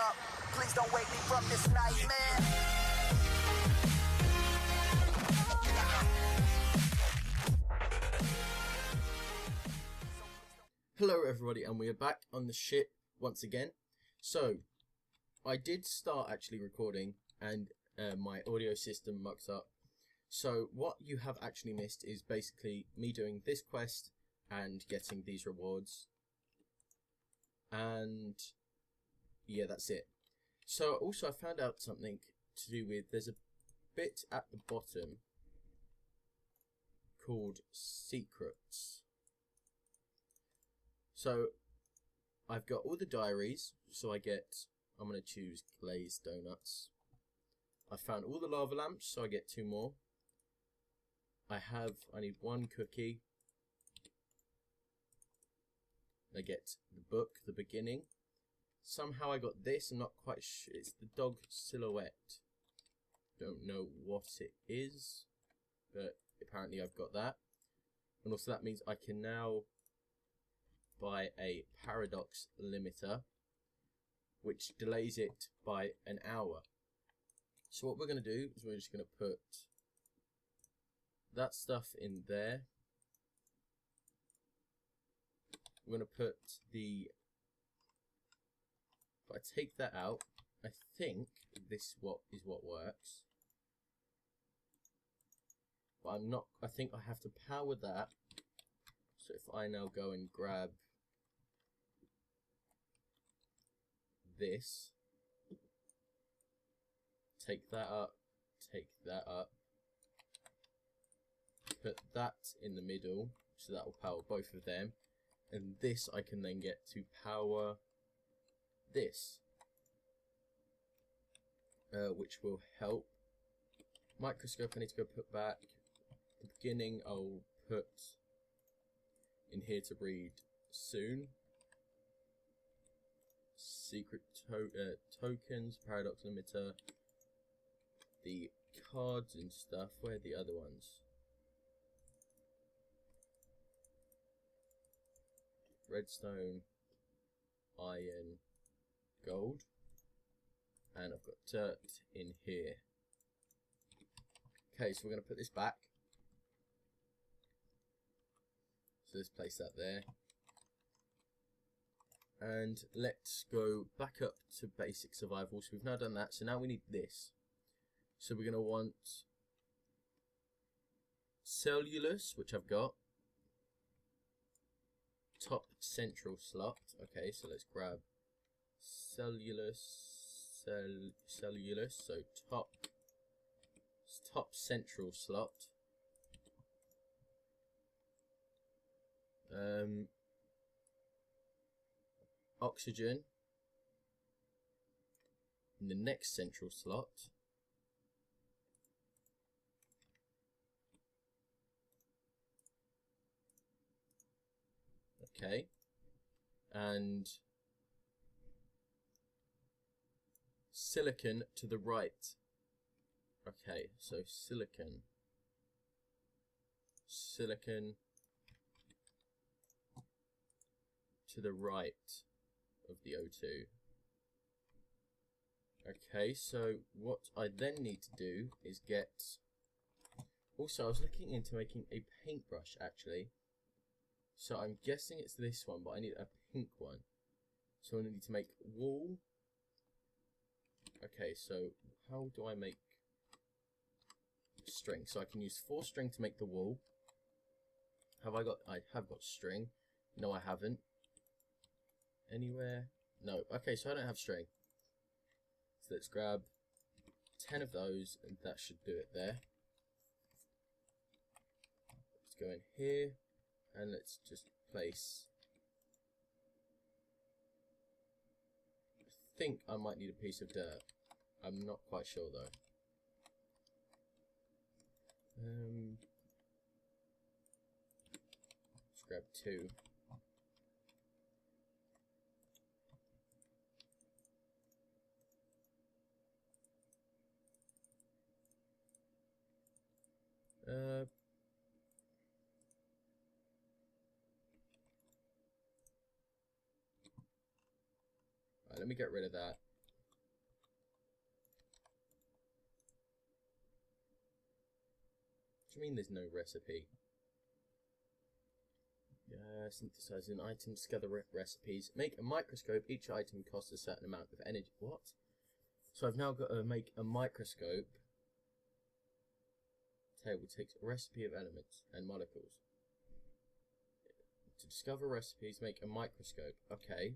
up. Please don't wake me from this nightmare. Hello everybody, and we are back on the ship once again. So, I did start actually recording, and my audio system mucked up. So what you have actually missed is basically me doing this quest and getting these rewards. And yeah, that's it. So also I found out something to do with, there's a bit at the bottom called secrets. So I've got all the diaries, so I'm going to choose glazed donuts. I found all the lava lamps, so I get 2 more. I need 1 cookie. I get the book, the beginning. Somehow I got this, I'm not quite sure. It's the dog silhouette. Don't know what it is, but apparently I've got that. And also that means I can now buy a paradox limiter, which delays it by an hour. So what we're going to do is we're just going to put that stuff in there. We're going to put the, if I take that out, I think this is what works. But I'm not, I think I have to power that. So if I now go and grab this, take that up, put that in the middle, so that will power both of them, and this I can then get to power this, which will help. Microscope I need to go put back. The beginning I'll put in here to read soon. Secret tokens, paradox limiter, the cards and stuff. Where are the other ones? Redstone, iron, gold, and I've got dirt in here. Okay, so we're going to put this back. So let's place that there. And let's go back up to basic survival. So we've now done that. So now we need this. So we're going to want cellulose, which I've got. Top central slot. Okay, so let's grab cellulose. Cellulose. So top central slot. Oxygen in the next central slot. Okay, and silicon to the right. Okay, so silicon to the right of the O2. Okay, so what I then need to do is get, also I was looking into making a paintbrush actually, so I'm guessing it's this one, but I need a pink one. So I need to make wool. Okay, so how do I make string? So I can use 4 string to make the wool. I have got string. No, I haven't. Anywhere? No. Okay, so I don't have string. So let's grab 10 of those, and that should do it there. Let's go in here, and let's just place. I think I might need a piece of dirt. I'm not quite sure though. Let's grab 2. Right, let me get rid of that. do you mean there's no recipe? Synthesizing items, together recipes. Make a microscope. Each item costs a certain amount of energy. What? So I've now got to make a microscope. Table takes a recipe of elements and molecules. To discover recipes, make a microscope. Okay.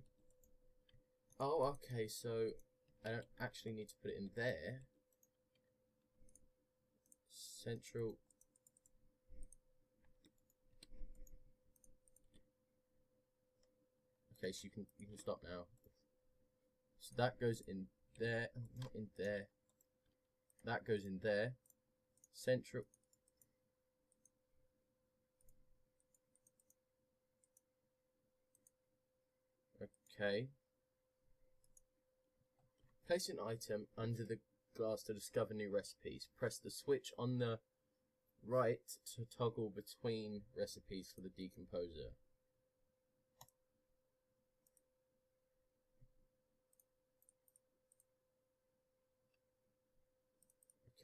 Oh, okay, so I don't actually need to put it in there. Central. Okay, so you can stop now. So that goes in there, not in there. That goes in there. Central. Okay. Place an item under the glass to discover new recipes. Press the switch on the right to toggle between recipes for the decomposer.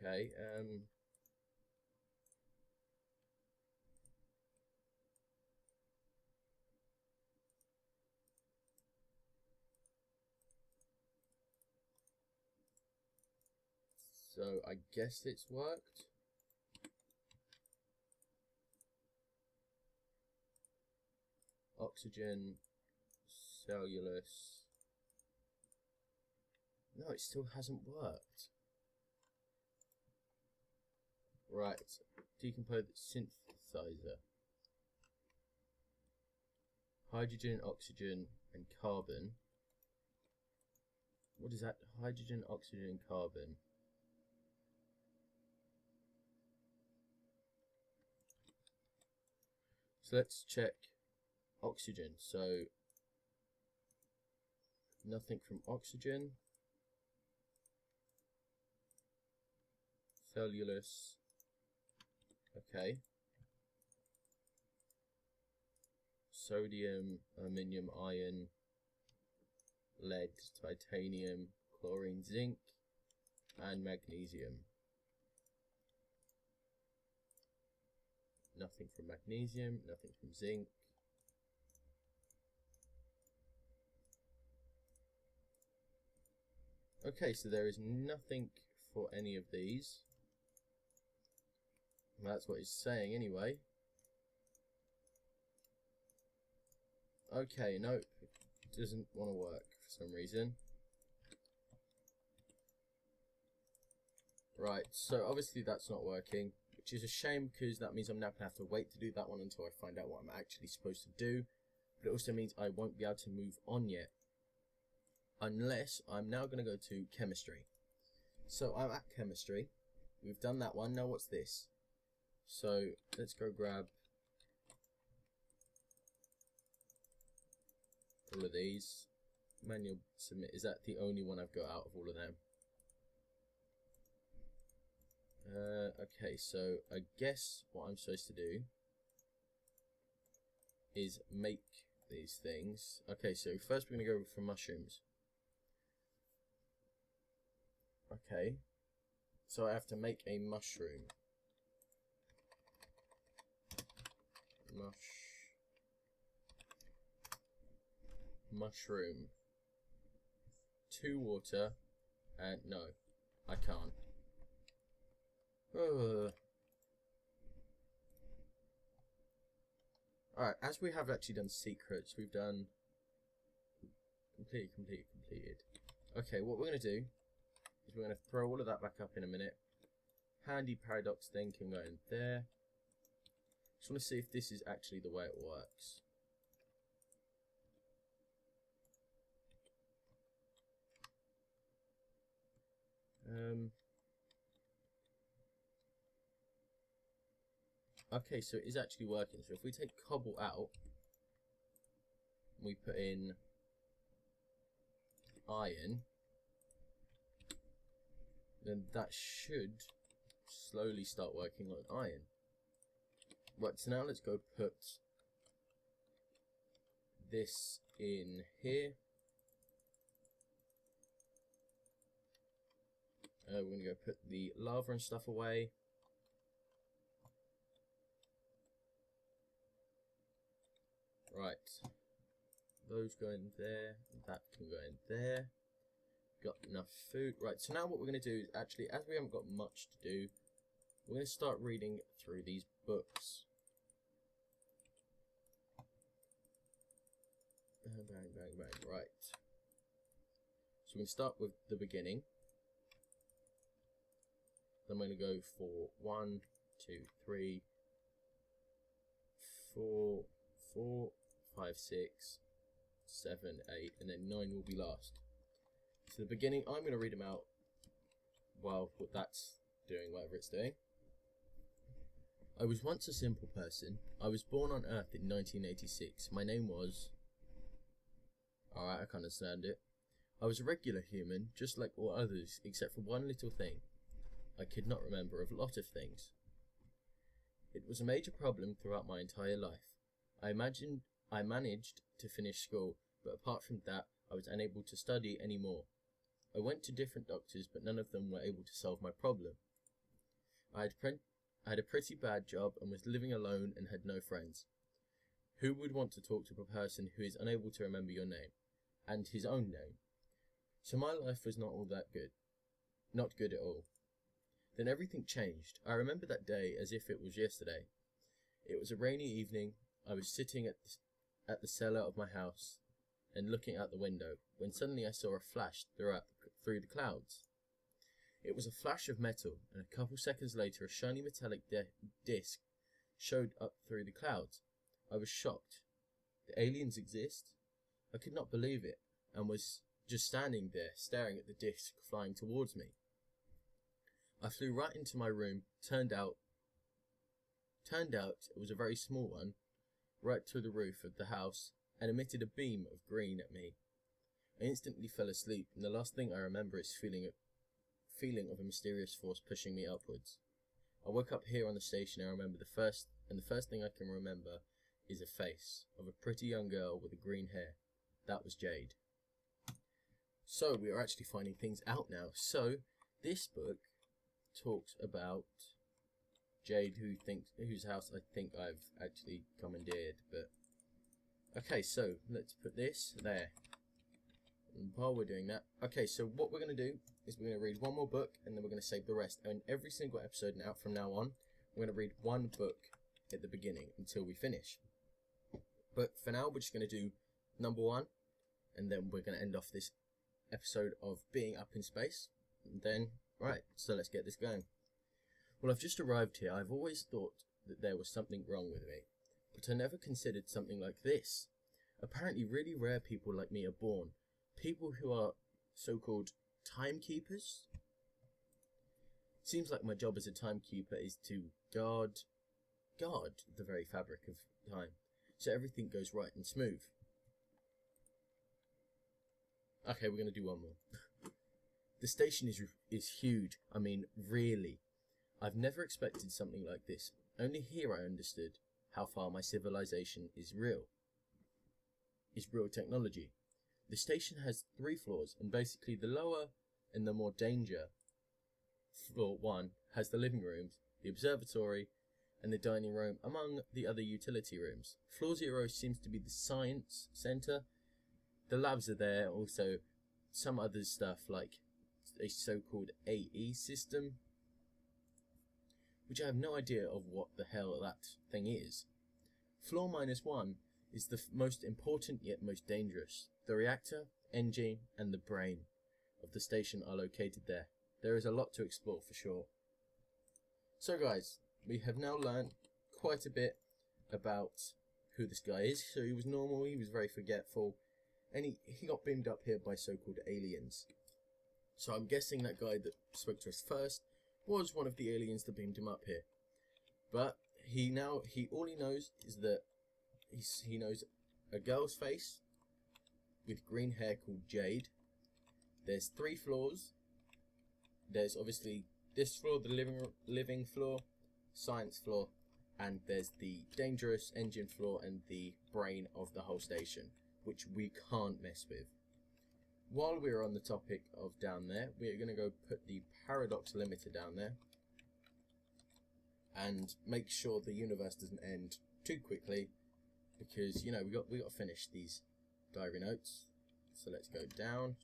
Okay, so I guess it's worked. Oxygen, cellulose. No, it still hasn't worked. Right, decompose synthesizer. Hydrogen, oxygen, and carbon. What is that? Hydrogen, oxygen, and carbon. So let's check oxygen. So nothing from oxygen. Cellulose. Okay. Sodium, aluminium, iron, lead, titanium, chlorine, zinc, and magnesium. Nothing from magnesium, nothing from zinc. Okay, so there is nothing for any of these. That's what it's saying anyway. Okay, nope. It doesn't want to work for some reason. Right, so obviously that's not working, which is a shame because that means I'm now going to have to wait to do that one until I find out what I'm actually supposed to do. But it also means I won't be able to move on yet. Unless I'm now going to go to chemistry. So I'm at chemistry. We've done that one. Now what's this? So let's go grab all of these. Manual submit. Is that the only one I've got out of all of them? Okay, so I guess what I'm supposed to do is make these things. Okay, so first we're going to go for mushrooms. Okay, so I have to make a mushroom. Mushroom. 2 water, and no, I can't. Alright, as we have actually done secrets, we've done completed. Okay, what we're going to do is we're going to throw all of that back up in a minute. Handy paradox thing can go in there. Just want to see if this is actually the way it works. Okay, so it is actually working. So if we take cobble out, we put in iron, then that should slowly start working like iron. Right, so now let's go put this in here. We're going to go put the lava and stuff away. Right. Those go in there. That can go in there. Got enough food. Right, so now what we're going to do is actually, as we haven't got much to do, we're going to start reading through these books. Bang, bang, bang, bang. Right. So we're going to start with the beginning. Then I'm going to go for 1, 2, 3, 4, 5, 6, 7, 8, and then 9 will be last. So the beginning, I'm going to read them out while that's doing whatever it's doing. I was once a simple person. I was born on Earth in 1986. My name was... Alright, I can understand it. I was a regular human, just like all others, except for one little thing. I could not remember a lot of things. It was a major problem throughout my entire life. I managed to finish school, but apart from that, I was unable to study anymore. I went to different doctors, but none of them were able to solve my problem. I had a pretty bad job and was living alone and had no friends. Who would want to talk to a person who is unable to remember your name, and his own name? So my life was not all that good. Not good at all. Then everything changed. I remember that day as if it was yesterday. It was a rainy evening. I was sitting at the cellar of my house and looking out the window, when suddenly I saw a flash through the clouds. It was a flash of metal, and a couple seconds later a shiny metallic disc showed up through the clouds. I was shocked. The aliens exist? I could not believe it, and was just standing there, staring at the disc flying towards me. I flew right into my room. Turned out it was a very small one, right through the roof of the house, and emitted a beam of green at me. I instantly fell asleep, and the last thing I remember is feeling of a mysterious force pushing me upwards. I woke up here on the station, and I remember the first thing I can remember is a face of a pretty young girl with a green hair. That was Jade. So we are actually finding things out now. So this book talks about Jade, whose house I think I've actually commandeered. But okay, so let's put this there. And while we're doing that, okay, so what we're going to do is we're going to read one more book, and then we're going to save the rest. And every single episode now from now on, we're going to read one book at the beginning until we finish. But for now, we're just going to do number 1, and then we're going to end off this episode of being up in space. And then, right, so let's get this going. Well, I've just arrived here. I've always thought that there was something wrong with me, but I never considered something like this. Apparently, really rare people like me are born. People who are so-called timekeepers. Seems like my job as a timekeeper is to guard the very fabric of time, so everything goes right and smooth. Okay, we're going to do one more. The station is huge. I mean, really. I've never expected something like this. Only here I understood how far my civilization is real technology. The station has 3 floors, and basically the lower and the more danger floor 1 has the living rooms, the observatory, and the dining room, among the other utility rooms. Floor 0 seems to be the science center. The labs are there, also some other stuff like a so-called AE system, which I have no idea of what the hell that thing is. Floor -1 is the most important yet most dangerous. The reactor, engine, and the brain of the station are located there. There is a lot to explore for sure. So guys, we have now learned quite a bit about who this guy is. So he was normal, he was very forgetful, and he got beamed up here by so-called aliens. So I'm guessing that guy that spoke to us first was one of the aliens that beamed him up here. But all he knows is that he knows a girl's face with green hair called Jade. There's 3 floors. There's obviously this floor, the living floor, science floor, and there's the dangerous engine floor and the brain of the whole station, which we can't mess with. While we're on the topic of down there, we're going to go put the paradox limiter down there and make sure the universe doesn't end too quickly, because, you know, we got to finish these diary notes. So let's go down.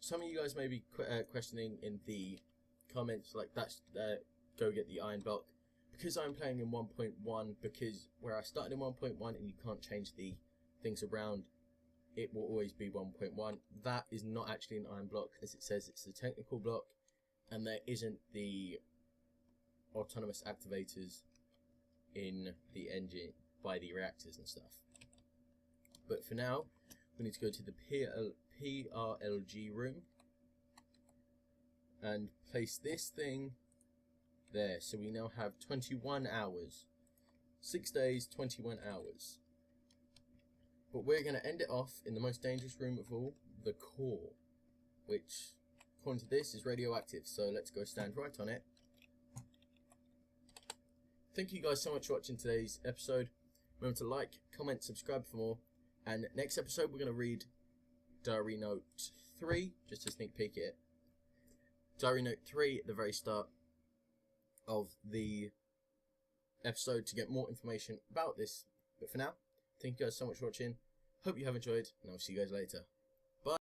Some of you guys may be questioning in the comments, like, that's go get the iron block. Because I'm playing in 1.1, because where I started in 1.1 and you can't change the things around, it will always be 1.1. That is not actually an iron block, as it says it's a technical block, and there isn't the autonomous activators in the engine by the reactors and stuff. But for now, we need to go to the PRLG room and place this thing there. So we now have 21 hours. 6 days, 21 hours. But we're going to end it off in the most dangerous room of all, the core, which, according to this, is radioactive. So let's go stand right on it. Thank you guys so much for watching today's episode. Remember to like, comment, subscribe for more. And next episode, we're going to read Diary Note 3, just a sneak peek at it. Diary Note 3 at the very start of the episode to get more information about this. But for now, thank you guys so much for watching. Hope you have enjoyed, and I'll see you guys later.